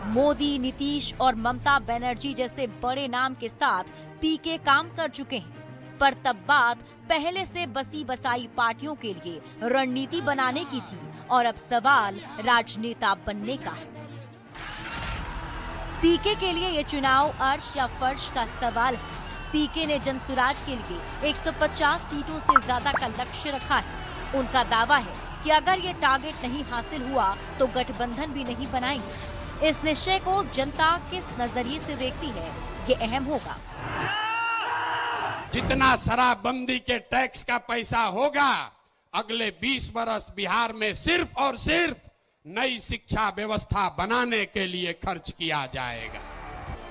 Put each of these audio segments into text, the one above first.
मोदी, नीतीश और ममता बनर्जी जैसे बड़े नाम के साथ पीके काम कर चुके हैं, पर तब बात पहले से बसी बसाई पार्टियों के लिए रणनीति बनाने की थी और अब सवाल राजनेता बनने का है। पीके के लिए ये चुनाव अर्श या फर्श का सवाल है। पीके ने जनसुराज के लिए 150 सीटों से ज्यादा का लक्ष्य रखा है। उनका दावा है कि अगर ये टारगेट नहीं हासिल हुआ तो गठबंधन भी नहीं बनाएंगे। इस निश्चय को जनता किस नजरिए से देखती है, ये अहम होगा। जितना शराबबंदी के टैक्स का पैसा होगा, अगले 20 बरस बिहार में सिर्फ और सिर्फ नई शिक्षा व्यवस्था बनाने के लिए खर्च किया जाएगा।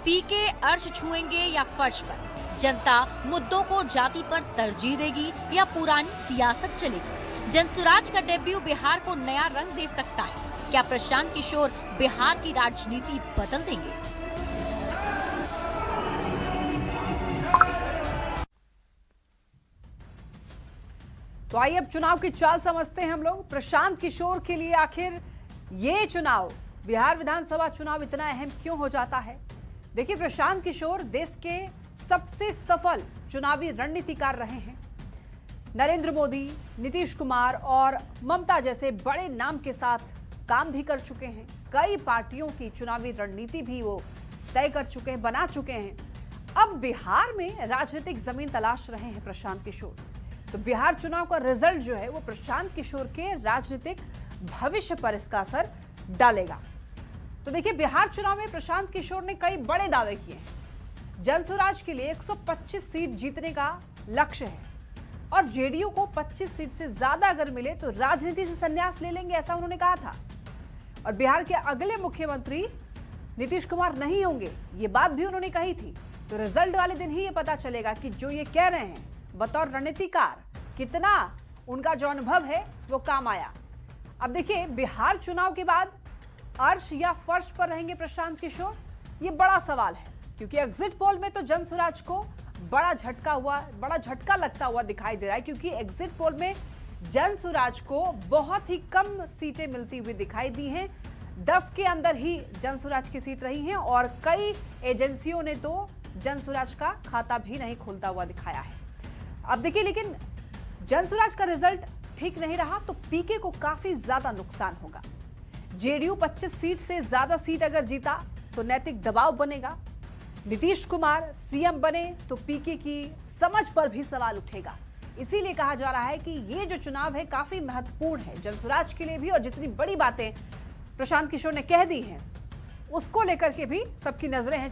पीके अर्श छुएंगे या फर्श पर? जनता मुद्दों को जाति पर तरजीह देगी या पुरानी सियासत चलेगी? जनसुराज का डेब्यू बिहार को नया रंग दे सकता है। क्या प्रशांत किशोर बिहार की राजनीति बदल देंगे? तो आइए अब चुनाव की चाल समझते हैं हम लोग। प्रशांत किशोर के लिए आखिर ये चुनाव, बिहार विधानसभा चुनाव इतना अहम क्यों हो जाता है? देखिए, प्रशांत किशोर देश के सबसे सफल चुनावी रणनीतिकार रहे हैं। नरेंद्र मोदी, नीतीश कुमार और ममता जैसे बड़े नाम के साथ काम भी कर चुके हैं। कई पार्टियों की चुनावी रणनीति भी वो तय कर चुके हैं, बना चुके हैं। अब बिहार में राजनीतिक जमीन तलाश रहे हैं प्रशांत किशोर। तो बिहार चुनाव का रिजल्ट जो है वो प्रशांत किशोर के राजनीतिक भविष्य पर इसका असर डालेगा। तो देखिए, बिहार चुनाव में प्रशांत किशोर ने कई बड़े दावे किए हैं। जनसुराज के लिए 125 सीट जीतने का लक्ष्य है और जेडीयू को 25 सीट से ज्यादा अगर मिले तो राजनीति से संन्यास ले लेंगे, ऐसा उन्होंने कहा था। और बिहार के अगले मुख्यमंत्री नीतीश कुमार नहीं होंगे, ये बात भी उन्होंने कही थी। तो रिजल्ट वाले दिन ही ये पता चलेगा कि जो ये कह रहे हैं बतौर रणनीतिकार, कितना उनका जो अनुभव है वो काम आया। अब देखिए, बिहार चुनाव के बाद अर्श या फर्श पर रहेंगे प्रशांत किशोर, ये बड़ा सवाल है। क्योंकि एग्जिट पोल में तो जनसुराज को बड़ा झटका लगता हुआ दिखाई दे रहा है। क्योंकि एग्जिट पोल में जनसुराज को बहुत ही कम सीटें मिलती हुई दिखाई दी हैं। 10 के अंदर ही जनसुराज की सीट रही हैं और कई एजेंसियों ने तो जनसुराज का खाता भी नहीं खोलता हुआ दिखाया है। अब देखिए, लेकिन जनसुराज का रिजल्ट ठीक नहीं रहा तो पीके को काफी ज्यादा नुकसान होगा। जेडीयू 25 सीट से ज्यादा सीट अगर जीता तो नैतिक दबाव बनेगा। नीतीश कुमार सीएम बने तो पीके की समझ पर भी सवाल उठेगा। इसीलिए कहा जा रहा है कि ये जो चुनाव है काफी महत्वपूर्ण है जनसुराज के लिए भी। और जितनी बड़ी बातें प्रशांत किशोर ने कह दी हैं उसको लेकर के भी सबकी नजरें हैं